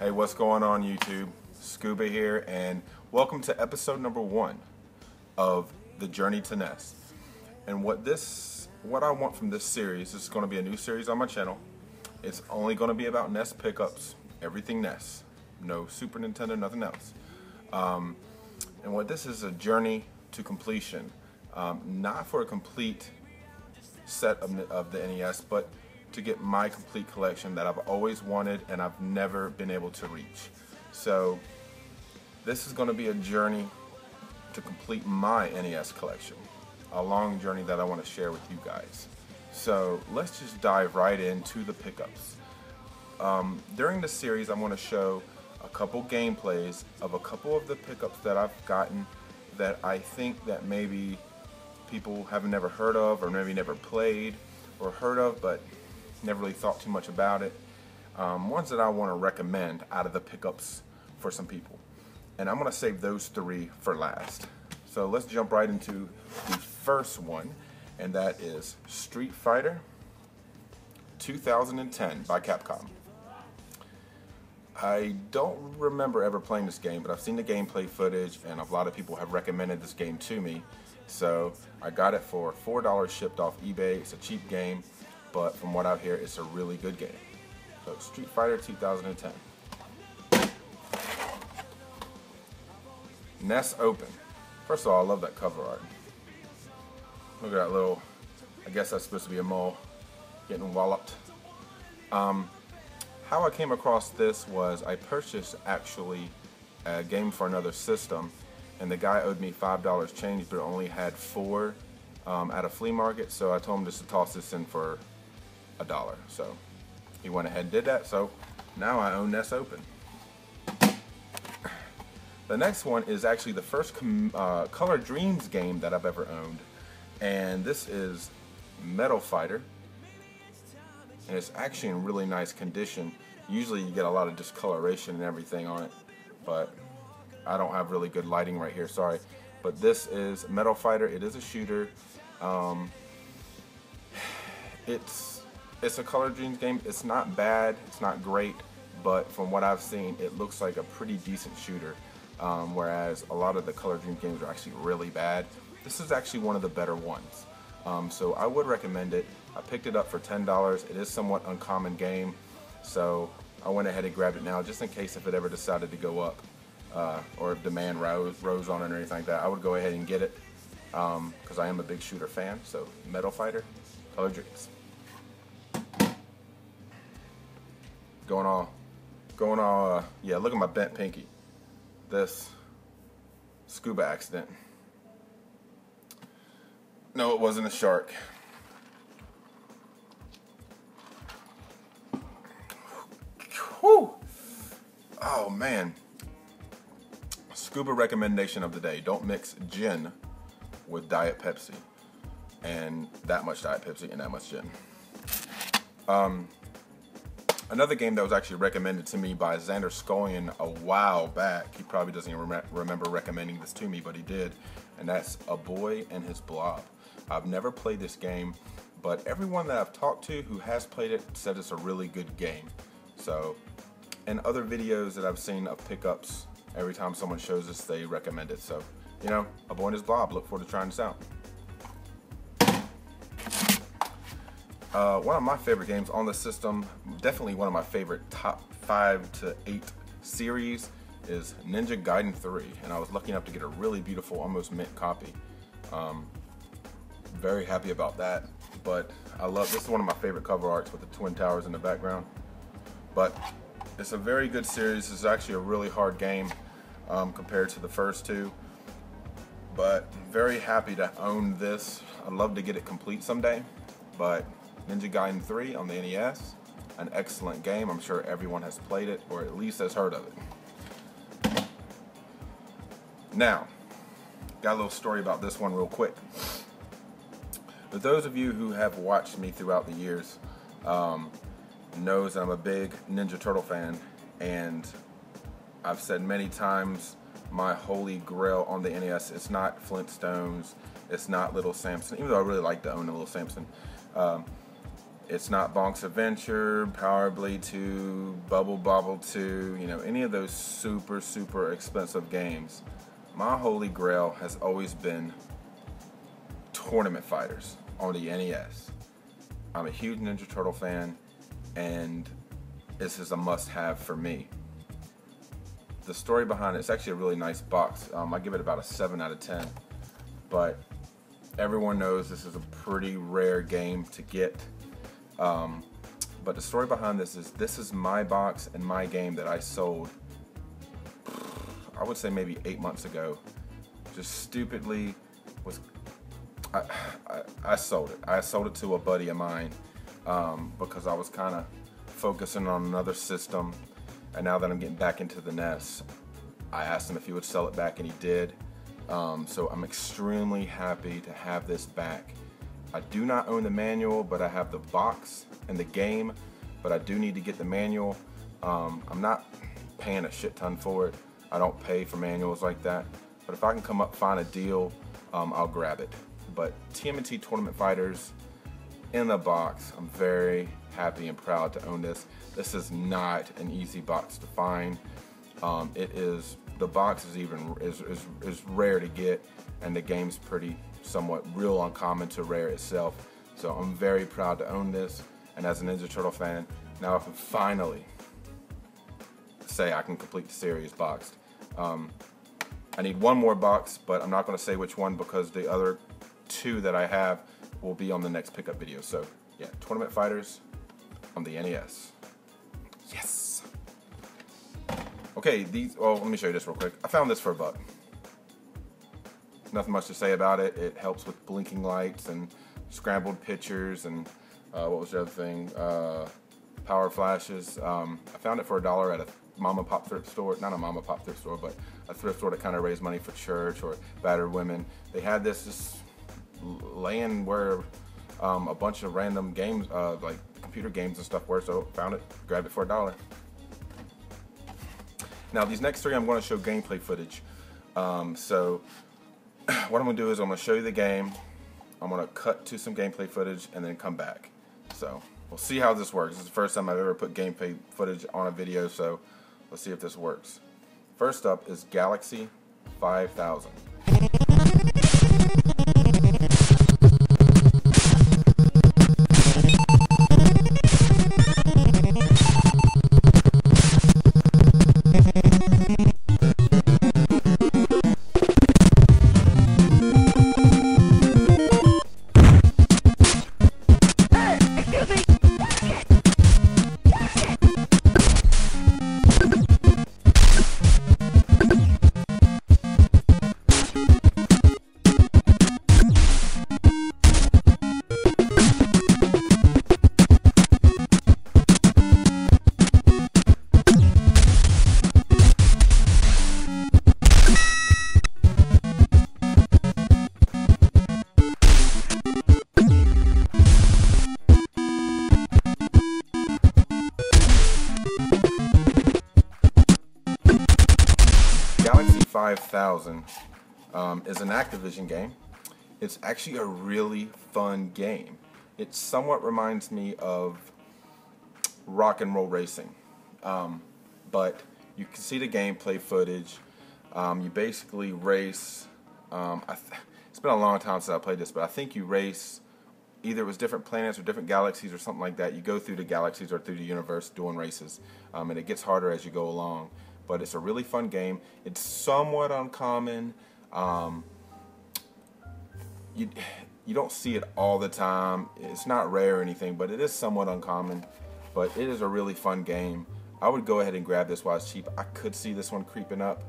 Hey, what's going on YouTube? Scuba here, and welcome to episode number 1 of the Journey to NES. And what I want from this series, this is going to be a new series on my channel. It's only going to be about NES pickups, everything NES, no Super Nintendo, nothing else. And what this is a journey to completion, not for a complete set of the NES, but to get my complete collection that I've always wanted and I've never been able to reach. So this is going to be a journey to complete my NES collection, a long journey that I want to share with you guys. So let's just dive right into the pickups. During this series I want to show a couple gameplays of a couple of the pickups that I've gotten that I think that maybe people have never heard of, or maybe never played or heard of, but never really thought too much about it. Ones that I want to recommend out of the pickups for some people. And I'm going to save those 3 for last. So let's jump right into the first one, and that is Street Fighter 2010 by Capcom. I don't remember ever playing this game, but I've seen the gameplay footage and a lot of people have recommended this game to me. So I got it for $4 shipped off eBay. It's a cheap game, but from what I hear, it's a really good game. So Street Fighter 2010. NES Open. First of all, I love that cover art. Look at that little, I guess that's supposed to be a mole getting walloped. How I came across this was I purchased actually a game for another system, and the guy owed me $5 change, but only had 4 at a flea market, so I told him just to toss this in for $1. So he went ahead and did that, so now I own NES Open. The next one is actually the first Color Dreams game that I've ever owned, and this is Metal Fighter, and it's actually in really nice condition. Usually you get a lot of discoloration and everything on it, but I don't have really good lighting right here, sorry. But this is Metal Fighter. It is a shooter. It's a Color Dreams game. It's not bad, it's not great, but from what I've seen, it looks like a pretty decent shooter. Whereas a lot of the Color Dreams games are actually really bad. This is actually one of the better ones. So I would recommend it. I picked it up for $10. It is somewhat uncommon game, so I went ahead and grabbed it now just in case if it ever decided to go up, or if demand rose on it or anything like that. I would go ahead and get it because I am a big shooter fan. So Metal Fighter, Color Dreams. Going all, yeah, look at my bent pinky. This scuba accident. No, it wasn't a shark. Whew. Oh man. Scuba recommendation of the day. Don't mix gin with Diet Pepsi. And that much Diet Pepsi and that much gin. Another game that was actually recommended to me by Xander Scullion a while back. He probably doesn't even remember recommending this to me, but he did. And that's A Boy and His Blob. I've never played this game, but everyone that I've talked to who has played it said it's a really good game. So, and other videos that I've seen of pickups, every time someone shows this, they recommend it. So, you know, A Boy and His Blob. Look forward to trying this out. One of my favorite games on the system, definitely one of my favorite top 5 to 8 series, is Ninja Gaiden 3, and I was lucky enough to get a really beautiful, almost mint copy. Very happy about that, but I love, this is one of my favorite cover arts with the Twin Towers in the background. But it's a very good series. It's actually a really hard game compared to the first 2, but very happy to own this. I'd love to get it complete someday, but Ninja Gaiden 3 on the NES, an excellent game. I'm sure everyone has played it, or at least has heard of it. Now, got a little story about this one real quick. For those of you who have watched me throughout the years, knows that I'm a big Ninja Turtle fan, and I've said many times my holy grail on the NES, it's not Flintstones, it's not Little Samson, even though I really like to own a Little Samson. It's not Bonk's Adventure, Power Blade 2, Bubble Bobble 2, you know, any of those super, super expensive games. My holy grail has always been Tournament Fighters on the NES. I'm a huge Ninja Turtle fan, and this is a must-have for me. The story behind it's actually a really nice box. I give it about a 7 out of 10, but everyone knows this is a pretty rare game to get. But the story behind this is my box and my game that I sold, I would say maybe 8 months ago. Just stupidly I sold it. I sold it to a buddy of mine because I was kind of focusing on another system, and now that I'm getting back into the NES, I asked him if he would sell it back, and he did. So I'm extremely happy to have this back. I do not own the manual, but I have the box and the game, but I do need to get the manual. I'm not paying a shit ton for it. I don't pay for manuals like that, but if I can come up, find a deal, I'll grab it. But TMNT Tournament Fighters in the box, I'm very happy and proud to own this. This is not an easy box to find. The box is rare to get, and the game's pretty somewhat real uncommon to rare itself. So I'm very proud to own this, and as a Ninja Turtle fan, now I can finally say I can complete the series boxed. I need one more box, but I'm not going to say which one because the other two that I have will be on the next pickup video. So yeah, Tournament Fighters on the NES. Yes. Okay, let me show you this real quick. I found this for $1. Nothing much to say about it. It helps with blinking lights and scrambled pictures and what was the other thing? Power flashes. I found it for $1 at a mom and pop thrift store. Not a mom and pop thrift store, but a thrift store that kind of raised money for church or battered women. They had this just laying where a bunch of random games, like computer games and stuff were. So found it, grabbed it for $1. Now these next three I'm going to show gameplay footage. So what I'm going to do is I'm going to show you the game, I'm going to cut to some gameplay footage, and then come back. So we'll see how this works. This is the first time I've ever put gameplay footage on a video, so let's see if this works. First up is Galaxy 5000. Galaxy 5000 is an Activision game. It's actually a really fun game. It somewhat reminds me of Rock and Roll Racing, but you can see the gameplay footage. You basically race. It's been a long time since I played this, but I think you race. Either it was different planets or different galaxies or something like that. You go through the galaxies or through the universe doing races, and it gets harder as you go along. But it's a really fun game. It's somewhat uncommon. You don't see it all the time. It's not rare or anything, but it is somewhat uncommon. But it is a really fun game. I would go ahead and grab this while it's cheap. I could see this one creeping up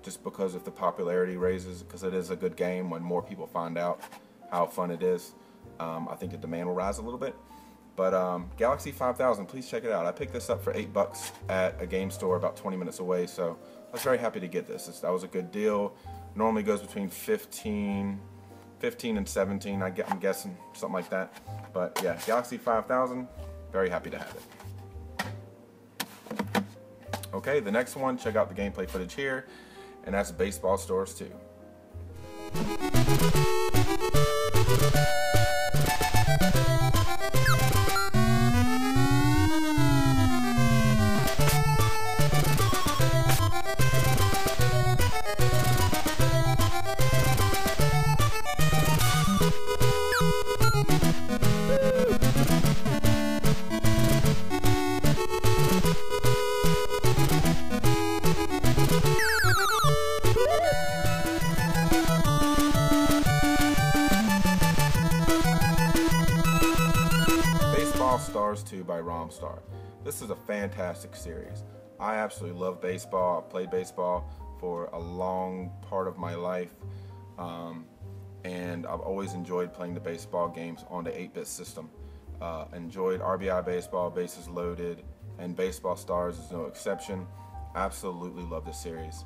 just because if the popularity raises, because it is a good game when more people find out how fun it is. I think the demand will rise a little bit. But Galaxy 5000, please check it out. I picked this up for $8 at a game store about 20 minutes away, so I was very happy to get this. That was a good deal. Normally goes between 15 and 17, I'm guessing, something like that. But yeah, Galaxy 5000, very happy to have it. Okay, the next one, check out the gameplay footage here, and that's Baseball Stars 2. Baseball Stars 2 by Romstar. This is a fantastic series. I absolutely love baseball. I played baseball for a long part of my life, and I've always enjoyed playing the baseball games on the 8-bit system. Enjoyed RBI Baseball, Bases Loaded, and Baseball Stars is no exception. Absolutely love this series.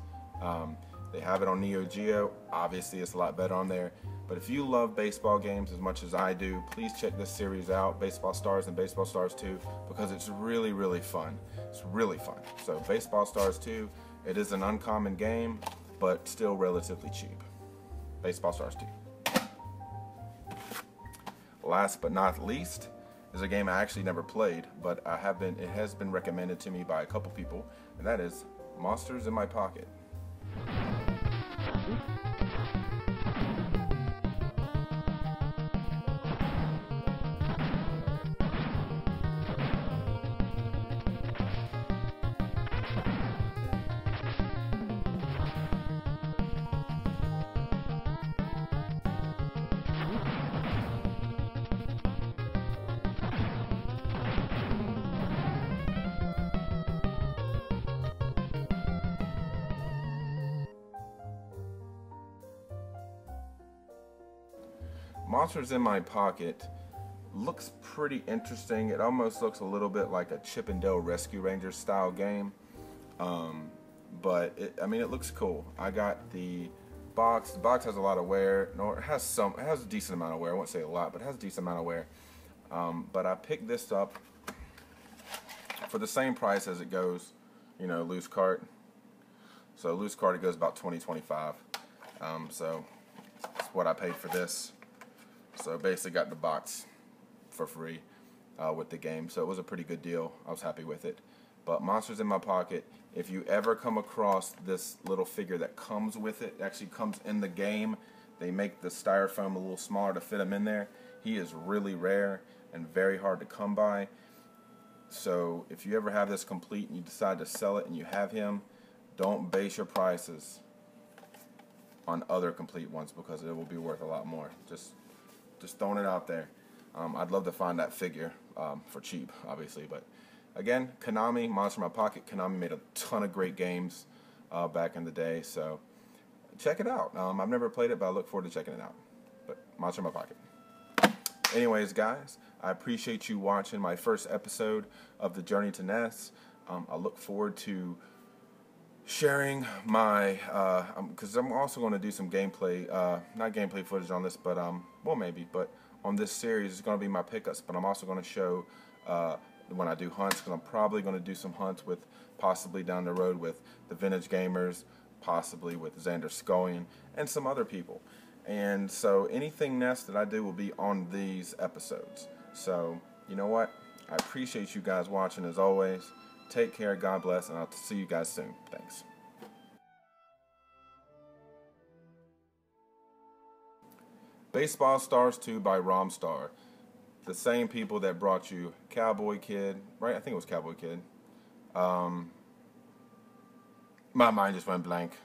They have it on Neo Geo. Obviously, it's a lot better on there. But if you love baseball games as much as I do, please check this series out, Baseball Stars and Baseball Stars 2, because it's really, really fun. It's really fun. So Baseball Stars 2, it is an uncommon game, but still relatively cheap. Baseball Stars 2. Last but not least is a game I actually never played, but it has been recommended to me by a couple people, and that is Monsters in My Pocket. Monsters in My Pocket looks pretty interesting. It almost looks a little bit like a Chip and Dale Rescue Rangers style game, but it looks cool. I got the box. The box has a lot of wear. No, it has a decent amount of wear. I won't say a lot, but it has a decent amount of wear. But I picked this up for the same price as it goes, loose cart. So loose cart, it goes about $20-$25. So that's what I paid for this. So basically got the box for free with the game. So it was a pretty good deal. I was happy with it. But Monsters in My Pocket, if you ever come across this little figure that comes with it, actually comes in the game, they make the styrofoam a little smaller to fit him in there. He is really rare and very hard to come by. So if you ever have this complete and you decide to sell it and you have him, don't base your prices on other complete ones, because it will be worth a lot more. Just throwing it out there. I'd love to find that figure for cheap, obviously. But again, Konami, Monster in My Pocket. Konami made a ton of great games back in the day, so check it out. I've never played it, but I look forward to checking it out. But Monster in My Pocket. Anyways, guys, I appreciate you watching my first episode of the Journey to NES. I look forward to sharing my, because I'm also going to do some gameplay, not gameplay footage on this, but, well, maybe, but on this series, it's going to be my pickups, but I'm also going to show when I do hunts, because I'm probably going to do some hunts with, possibly down the road with the Vintage Gamers, possibly with Xander Scullion, and some other people. And so anything NES that I do will be on these episodes. So, you know what? I appreciate you guys watching as always. Take care, God bless, and I'll see you guys soon. Thanks. Baseball Stars 2 by Romstar. The same people that brought you Cowboy Kid, right? I think it was Cowboy Kid. My mind just went blank.